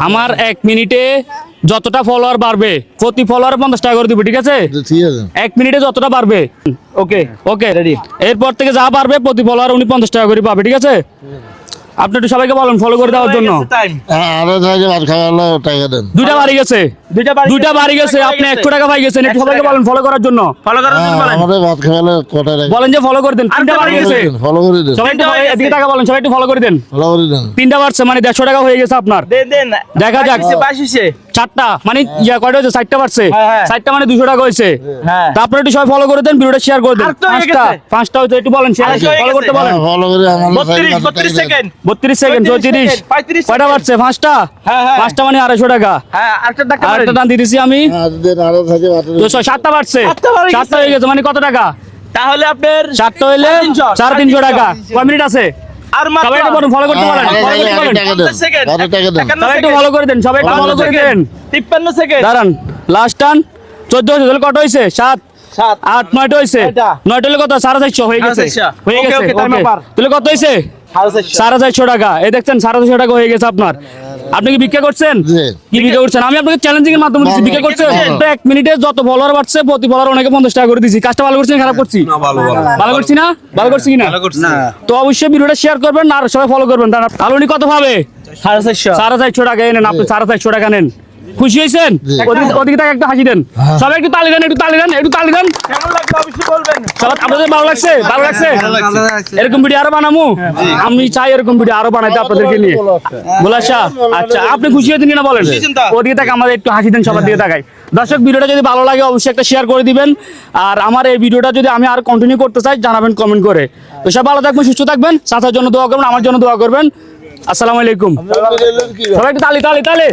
আমার 1 মিনিটে যতটা ফলোয়ার বাড়বে প্রতি ফলোয়ার 50 টাকা করে দিব, ঠিক আছে? ঠিক আছে 1 মিনিটে যতটা বাড়বে, ওকে ওকে রেডি। এরপর থেকে যা বাড়বে প্রতি ফলোয়ার উনি 50 টাকা করে পাবে, ঠিক আছে? আপনি একটু সবাইকে বলেন ফলো করে দেওয়ার জন্য। আরো থাকে ভাত খাওয়া হলো টাকা দেন। দুইটা বাড়ি গেছে, দুইটা বাড়ি গেছে, আপনি 100 টাকা পাই গেছেন। একটু সবাইকে বলেন ফলো করার জন্য। আমাদের ভাত খাওয়া হলো কটা টাকা বলেন যে ফলো করে দেন। তিনটা বাড়ি গেছে, ফলো করে দেন, সবাই একটু এদিকে টাকা বলেন, সবাই একটু ফলো করে দেন। ফলো করে দেন। তিনটা বাড়ছে মানে 150 টাকা হয়ে গেছে আপনার। দেখা যাক। চারটা মানে কয়টা হয়েছে? 60টা বাড়ছে। 60টা মানে 200 টাকা হয়েছে। তারপরে একটু সবাই ফলো করে দেন, ভিডিওটা শেয়ার করে দেন। পাঁচটা হয়েছে, একটু বলেন ফলো করতে বলেন। ফলো করে আমাদের 32 সেকেন্ড 32 সেকেন্ড 34 কয়টা বাড়ছে? পাঁচটা। পাঁচটা মানে 250 টাকা। আরেকটা দান দিতেছি আমি। আরো থাকে ভাত 7টা বাড়ছে, 7টা হয়ে গেছে মানে কত টাকা? তাহলে আপনার 7টা হইলে 350 টাকা। কয় মিনিট আছে? আর মাত্র সবাই একটু বলেন ফলো করতে বলেন। টাকা দেন, সেকেন্ড আরো টাকা দেন। সবাই একটু ফলো করে দেন, সবাই একটু ফলো করে দেন। 53 সেকেন্ড দাঁড়ান, লাস্ট টান 14 হয়েছে, তাহলে কত হয়েছে? 7 8 9 হয়েছে। 9 হলে কত? 450 হয়ে গেছে, হয়ে গেছে। তাহলে কত হয়েছে? 450 টাকা। এই দেখছেন 450 টাকা হয়ে গেছে আপনার। আপনি কি ভিক্ষা করছেন? কি ভিক্ষা করছেন? আমি আপনাকে চ্যালেঞ্জিং এর মাধ্যমে দিচ্ছি, ভিক্ষা করছেন। 1 মিনিটে যত ফলোয়ার বাড়ছে প্রতি ফলোয়ার ওনাকে 50 টাকা করে দিছি। কাজটা ভালো করছি না খারাপ করছি? ভালো করছি না? ভালো করছি কিনা? তো অবশ্যই ভিডিওটা শেয়ার করবেন আর সবাই ফলো করবেন। তাহলে উনি কত পাবে? 450 টাকা। এনেন আপনি 450 টাকা নেন। খুশি হয়েছেন? ওদিকে তাকে একটা হাসি দেন। সবাই একটু তালি দেন, একটু তালি দেন, একটু তালি দেন। কেমন লাগলো অবশ্যই বলবেন। সবাই আপনাদের ভালো লাগছে? ভালো লাগছে? এরকম ভিডিও আরো বানামু। আমি চাই এরকম ভিডিও আরো বানাইতে আপনাদেরকে নিয়ে। বুলাশা, আচ্ছা আপনি খুশি হয়েছেন কিনা বলেন? ওদিকে তাকে আমাদের একটু হাসি দেন, সবার দিকে তাকাই। দর্শক, ভিডিওটা যদি ভালো লাগে অবশ্যই একটা শেয়ার করে দিবেন। আর আমার এই ভিডিওটা যদি আমি আর কন্টিনিউ করতে চাই জানাবেন কমেন্ট করে। তো সব ভালো থাকবেন, সুস্থ থাকবেন। চাচার জন্য দোয়া করবেন, আমার জন্য দোয়া করবেন। আসসালামু আলাইকুম। সবাই একটু তালি তালি তালি।